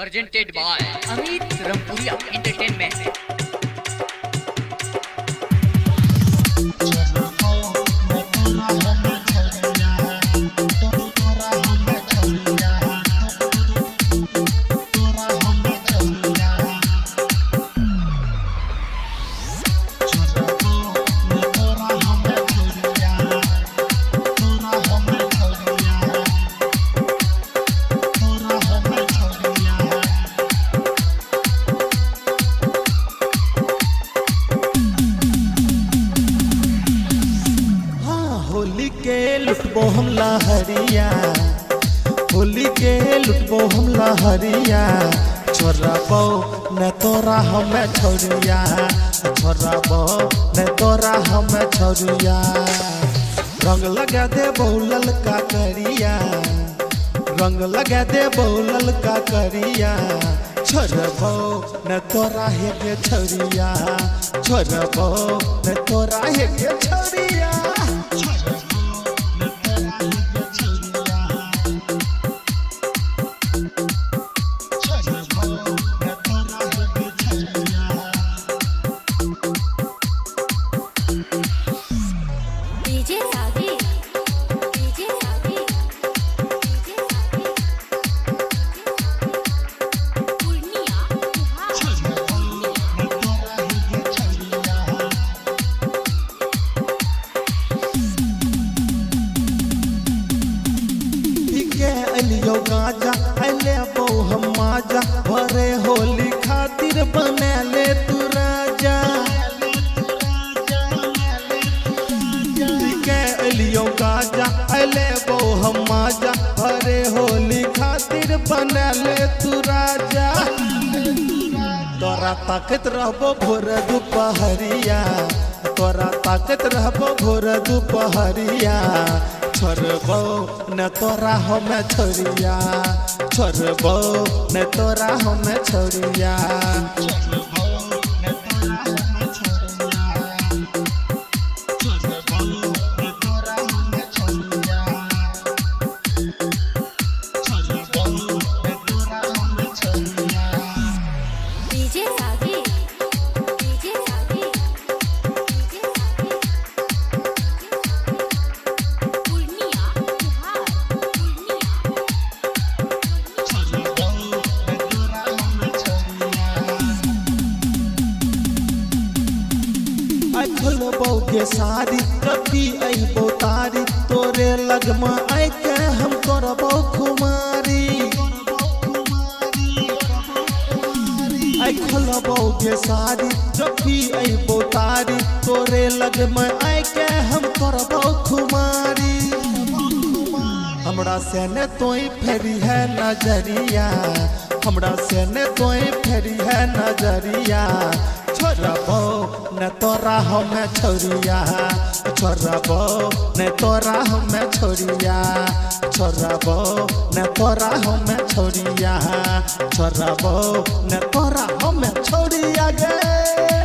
presented by Amit Rampuria Entertainment. Holi के लुटबो हम लहरिया, होली के लुटबो हम लहरिया, छोड़बो न तोरा हमें छोड़िया, छोड़बो न तोरा हमें छोड़िया। रंग लगा दे बहुलल का करिया, रंग लगा दे बहुलल का करिया, छोड़बो न तोरा है के छोड़िया, छोड़बो न तोरा है के छोड़िया। अलियो गाजा अले बो हम माजा, भरे होली खातिर बने ले तू राजा। अलियो गाजा अले बो हम माजा, भरे होली खातिर बने ले तू राजा। तोरा ताकत रहबो भोर दुपहरिया, तोरा ताकत रहबो भोर दुपहरिया, छोड़बो न तोरा हमें छोड़िया, छोड़बो न तोरा हमें छोड़िया। खोलबो के सारी कभी अबो तारी, तोरे लगमा आई के हम करबो खुमारी। आई खोलबो के सारी कभी अबो तारी, तोरे लगमा आई के हम करबो खुमारी। हमरा से न तोई फेरी है नजरिया, हमरा से न तोई फेरी है नजरिया, छोड़बो न तोरा हमें छोड़िया, छोड़बो न तोरा हमें छोड़िया, छोड़बो न तोरा हमें छोड़िया, छोड़बो न तोरा हमें छोड़िया गे।